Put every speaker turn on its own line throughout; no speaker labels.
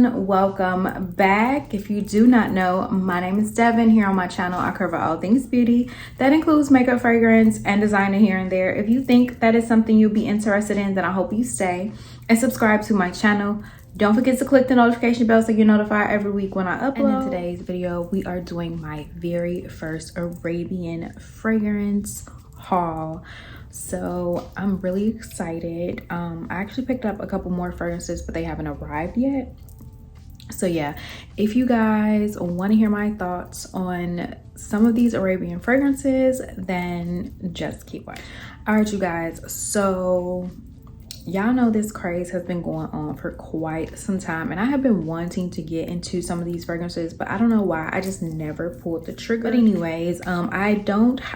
everyone, welcome back. If you do not know, my name is Devon. Here on my channel I cover all things beauty. That includes makeup, fragrance, and designer here and there. If you think that is something you'll be interested in, then I hope you stay and subscribe to my channel. Don't forget to click the notification bell so you're notified every week when I upload. And in today's video we are doing my very first Arabian fragrance haul. So I'm really excited. I actually picked up a couple more fragrances, but they haven't arrived yet. So yeah, if you guys want to hear my thoughts on some of these Arabian fragrances, then just keep watching. All right, you guys, so y'all know this craze has been going on for quite some time, and I have been wanting to get into some of these fragrances, but I don't know why I just never pulled the trigger. But anyways, I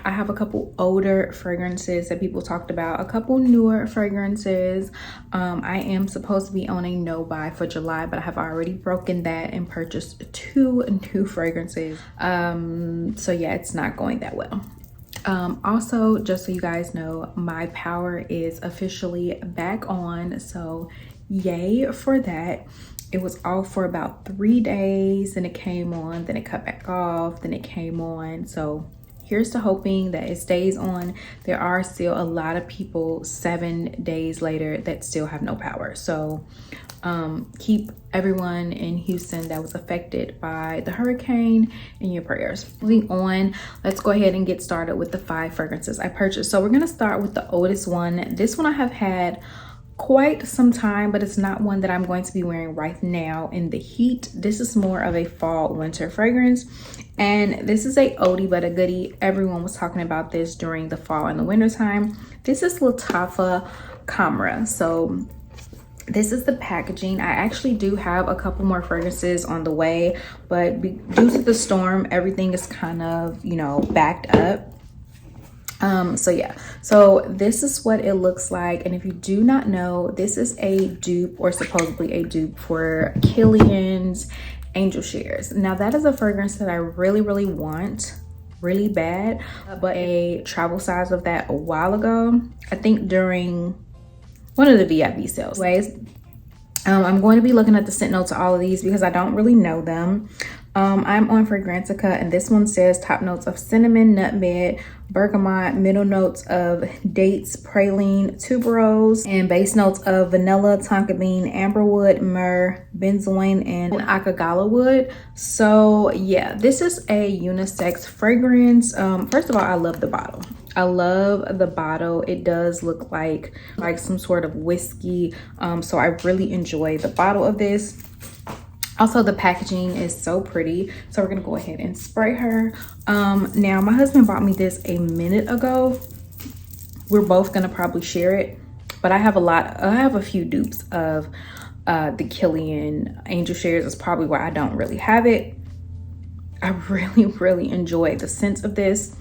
have a couple older fragrances that people talked about, a couple newer fragrances. I am supposed to be on a no buy for July, but I have already broken that and purchased 2 new fragrances. So yeah, it's not going that well. Also, just so you guys know, my power is officially back on, so yay for that. It was off for about 3 days, then it came on, then it cut back off, then it came on. So here's to hoping that it stays on. There are still a lot of people 7 days later that still have no power, so keep everyone in Houston that was affected by the hurricane in your prayers. Moving on, let's go ahead and get started with the 5 fragrances I purchased. So we're going to start with the oldest one. This one I have had quite some time, but it's not one that I'm going to be wearing right now in the heat. This is more of a fall winter fragrance, and this is a oldie but a goodie. Everyone was talking about this during the fall and the winter time. This is Lattafa Camera. So this is the packaging. I actually do have a couple more fragrances on the way, but due to the storm, everything is kind of, you know, backed up. So yeah, so this is what it looks like. And if you do not know, this is a dupe, or supposedly a dupe, for Kilian's Angel Shares. Now that is a fragrance that I really want really bad, but a travel size of that a while ago, I think during one of the VIP sales. Anyways, I'm going to be looking at the scent notes of all of these because I don't really know them. I'm on Fragrantica, and this one says top notes of cinnamon, nutmeg, bergamot, middle notes of dates, praline, tuberose, and base notes of vanilla, tonka bean, amberwood, myrrh, benzoin, and akagala wood. So yeah, this is a unisex fragrance. First of all, I love the bottle. I love the bottle. It does look like some sort of whiskey. So I really enjoy the bottle of this. Also, the packaging is so pretty. So we're gonna go ahead and spray her. Now my husband bought me this a minute ago. We're both gonna probably share it, but I have a few dupes of the Kilian Angel Shares. Is probably why I don't really have it. I really enjoy the scent of this.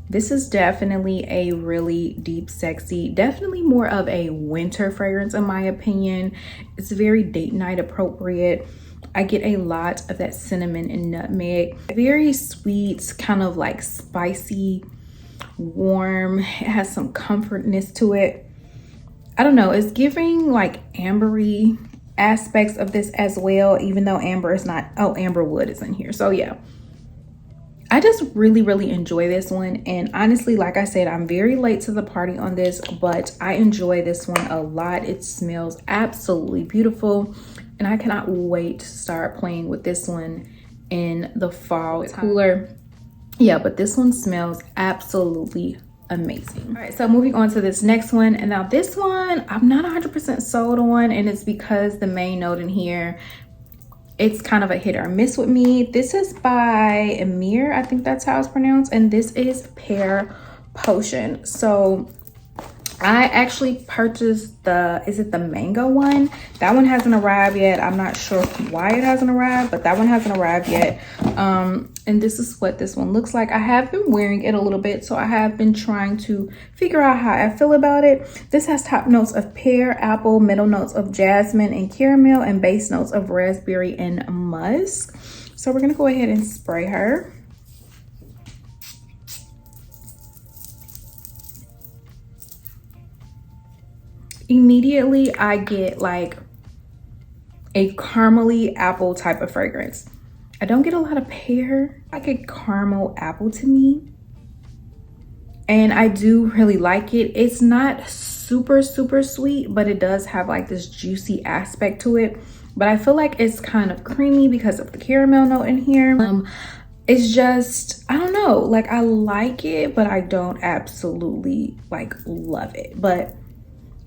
This is definitely a really deep, sexy, definitely more of a winter fragrance in my opinion. It's very date night appropriate. I get a lot of that cinnamon and nutmeg. Very sweet, kind of like spicy, warm. It has some comfortness to it. I don't know, it's giving like ambery aspects of this as well, even though amber is not, oh, amber wood is in here. So yeah, I just really enjoy this one. And honestly, like I said, I'm very late to the party on this, but I enjoy this one a lot. It smells absolutely beautiful, and I cannot wait to start playing with this one in the fall. It's cooler, yeah, but this one smells absolutely amazing. All right, so moving on to this next one. And now this one I'm not 100% sold on, and it's because the main note in here, it's kind of a hit or miss with me. This is by Amir, I think that's how it's pronounced, and this is Pear Potion. So I actually purchased is it the mango one? That one hasn't arrived yet. I'm not sure why it hasn't arrived, but that one hasn't arrived yet. And this is what this one looks like. I have been wearing it a little bit, so I have been trying to figure out how I feel about it. This has top notes of pear, apple, middle notes of jasmine and caramel, and base notes of raspberry and musk. So we're gonna go ahead and spray her. Immediately I get like a caramely apple type of fragrance. I don't get a lot of pear, like a caramel apple to me. And I do really like it. It's not super sweet, but it does have like this juicy aspect to it. But I feel like it's kind of creamy because of the caramel note in here. It's just, I don't know, like I like it, but I don't absolutely like love it. But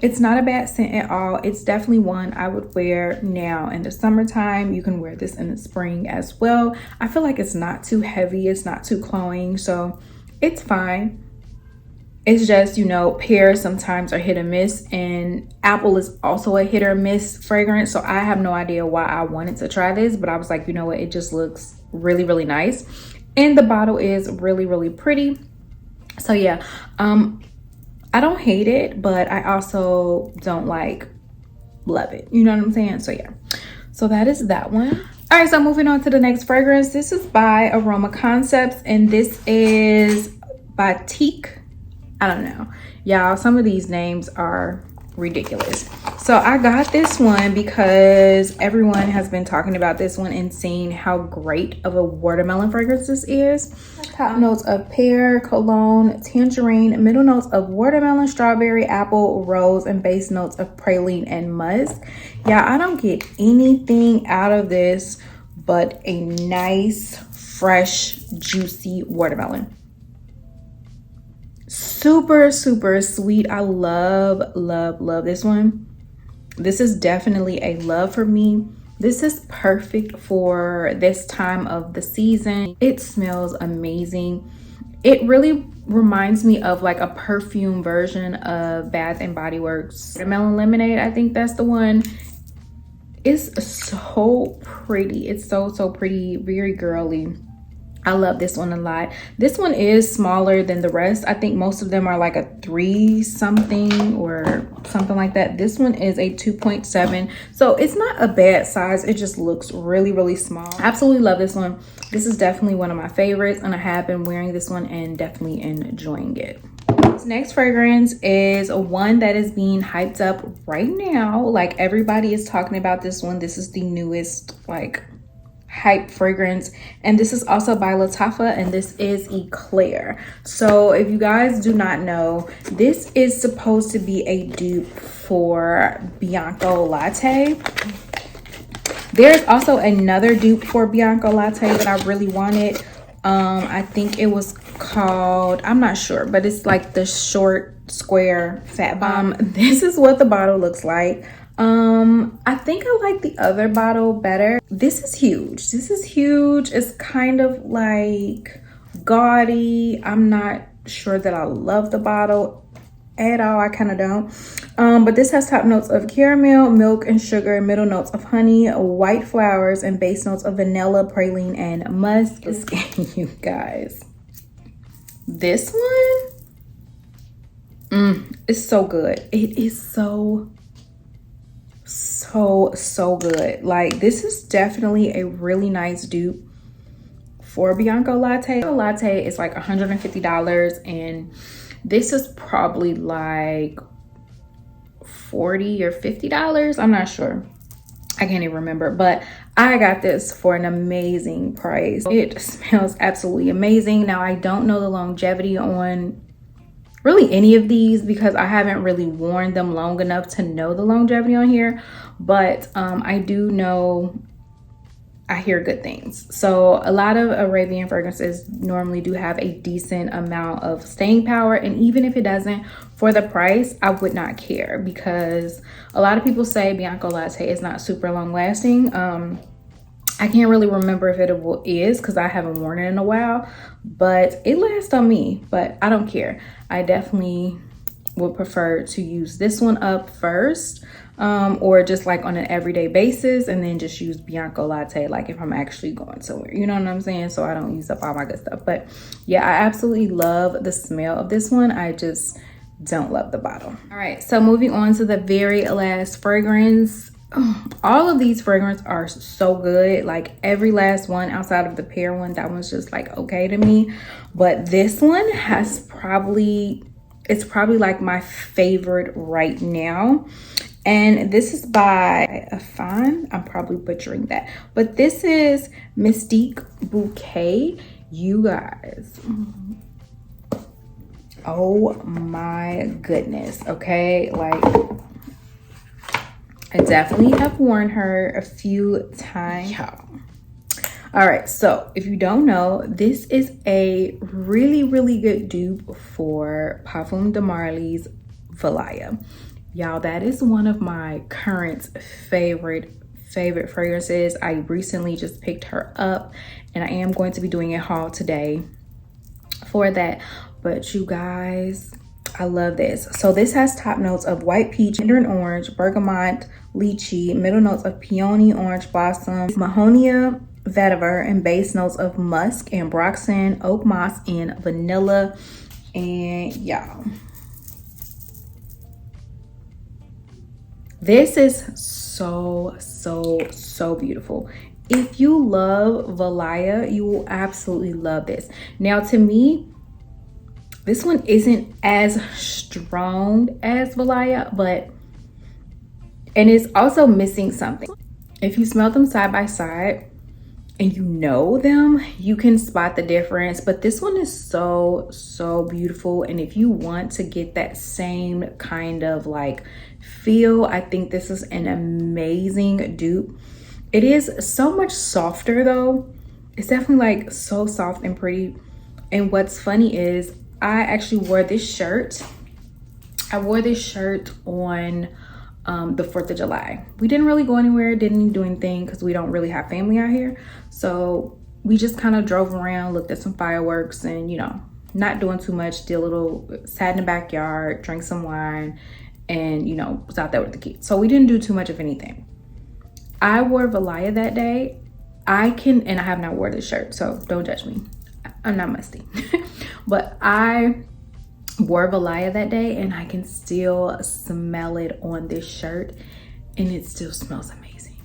it's not a bad scent at all. It's definitely one I would wear now in the summertime. You can wear this in the spring as well. I feel like it's not too heavy. It's not too cloying, so it's fine. It's just, you know, pears sometimes are hit or miss, and apple is also a hit or miss fragrance. So I have no idea why I wanted to try this, but I was like, you know what? It just looks really nice. And the bottle is really pretty. So yeah, I don't hate it, but I also don't like love it. You know what I'm saying? So yeah, so that is that one. All right, so moving on to the next fragrance. This is by Aroma Concepts, and this is Batique. I don't know, y'all, some of these names are ridiculous. So I got this one because everyone has been talking about this one and seeing how great of a watermelon fragrance this is. Top notes of pear, cologne, tangerine, middle notes of watermelon, strawberry, apple, rose, and base notes of praline and musk. Yeah, I don't get anything out of this but a nice, fresh, juicy watermelon. Super sweet. I love this one. This is definitely a love for me. This is perfect for this time of the season. It smells amazing. It really reminds me of like a perfume version of Bath and Body Works Watermelon Lemonade. I think that's the one. It's so pretty. It's so pretty, very girly. I love this one a lot. This one is smaller than the rest. I think most of them are like a 3 something or something like that. This one is a 2.7, so it's not a bad size. It just looks really small. I absolutely love this one. This is definitely one of my favorites, and I have been wearing this one and definitely enjoying it. This next fragrance is one that is being hyped up right now. Like, everybody is talking about this one. This is the newest like hype fragrance, and this is also by Lattafa, and this is Ecla. So if you guys do not know, this is supposed to be a dupe for Bianco Latte. There's also another dupe for Bianco Latte that I really wanted. I think it was called, I'm not sure, but it's like the short square fat bomb. This is what the bottle looks like. I think I like the other bottle better. This is huge. This is huge. It's kind of like gaudy. I'm not sure that I love the bottle at all. I kind of don't. But this has top notes of caramel, milk, and sugar, middle notes of honey, white flowers, and base notes of vanilla, praline, and musk. You guys, this one is so good. It is so good. Like, this is definitely a really nice dupe for Bianco Latte. Latte is like $150, and this is probably like $40 or $50. I'm not sure. I can't even remember, but I got this for an amazing price. It smells absolutely amazing. Now, I don't know the longevity on really any of these because I haven't really worn them long enough to know the longevity on here, but I do know, I hear good things. So a lot of Arabian fragrances normally do have a decent amount of staying power, and even if it doesn't, for the price, I would not care, because a lot of people say Bianco Latte is not super long lasting. I can't really remember if it is because I haven't worn it in a while, but it lasts on me, but I don't care. I definitely would prefer to use this one up first, or just like on an everyday basis, and then just use Bianco Latte like if I'm actually going somewhere, you know what I'm saying? So I don't use up all my good stuff. But yeah, I absolutely love the smell of this one. I just don't love the bottle. All right, so moving on to the very last fragrance. All of these fragrances are so good. Like, every last one outside of the pear one, that one's just like okay to me, but this one has it's probably like my favorite right now. And this is by Afan. I'm probably butchering that, but this is Mystique Bouquet. You guys, oh my goodness. Okay, like I definitely have worn her a few times. All right, so if you don't know, this is a really good dupe for Parfum de Marly's Valaya. Y'all, that is one of my current favorite fragrances. I recently just picked her up and I am going to be doing a haul today for that. But you guys, I love this. So this has top notes of white peach, mandarin orange, bergamot, lychee, middle notes of peony, orange blossom, mahonia, vetiver, and base notes of musk, ambroxan, oak moss, and vanilla. And y'all, this is so beautiful. If you love Valaya, you will absolutely love this. Now, to me, this one isn't as strong as Valaya, and it's also missing something. If you smell them side by side and you know them, you can spot the difference. But this one is so beautiful. And if you want to get that same kind of like feel, I think this is an amazing dupe. It is so much softer though. It's definitely like so soft and pretty. And what's funny is I actually wore this shirt. I wore this shirt on the 4th of July. We didn't really go anywhere, didn't do anything because we don't really have family out here. So we just kind of drove around, looked at some fireworks, and you know, not doing too much, did a little, sat in the backyard, drank some wine, and you know, was out there with the kids. So we didn't do too much of anything. I wore Valaya that day. And I have not wore this shirt, so don't judge me. I'm not musty. But I wore Valaya that day and I can still smell it on this shirt and it still smells amazing.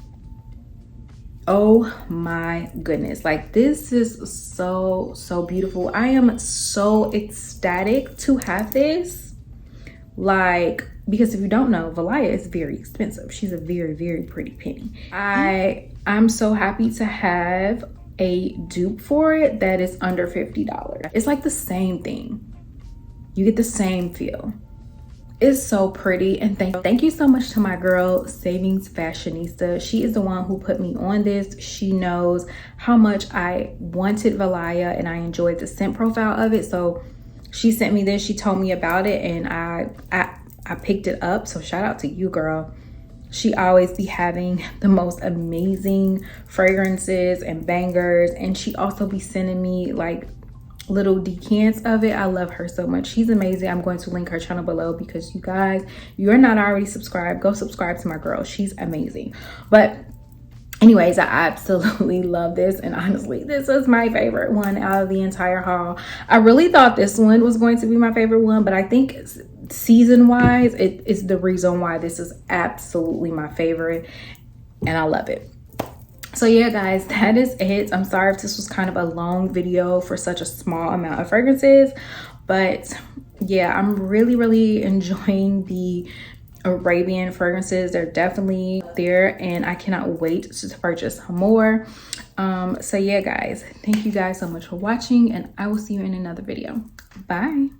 Oh my goodness, like this is so beautiful. I am so ecstatic to have this, like, because if you don't know, Valaya is very expensive. She's a very pretty penny. I'm so happy to have a dupe for it that is under $50. It's like the same thing. You get the same feel. It's so pretty. And thank you so much to my girl Savings Fashionista. She is the one who put me on this. She knows how much I wanted Valaya and I enjoyed the scent profile of it. So she sent me this. She told me about it and I picked it up. So shout out to you, girl. She always be having the most amazing fragrances and bangers, and she also be sending me like little decants of it. I love her so much. She's amazing. I'm going to link her channel below because you guys, you're not already subscribed, go subscribe to my girl. She's amazing. But anyways, I absolutely love this, and honestly, this is my favorite one out of the entire haul. I really thought this one was going to be my favorite one, but I think season wise, it is the reason why this is absolutely my favorite, and I love it. So yeah, guys, that is it. I'm sorry if this was kind of a long video for such a small amount of fragrances, but yeah, I'm really enjoying the Arabian fragrances. They're definitely there and I cannot wait to purchase more. So yeah, guys, thank you guys so much for watching and I will see you in another video. Bye.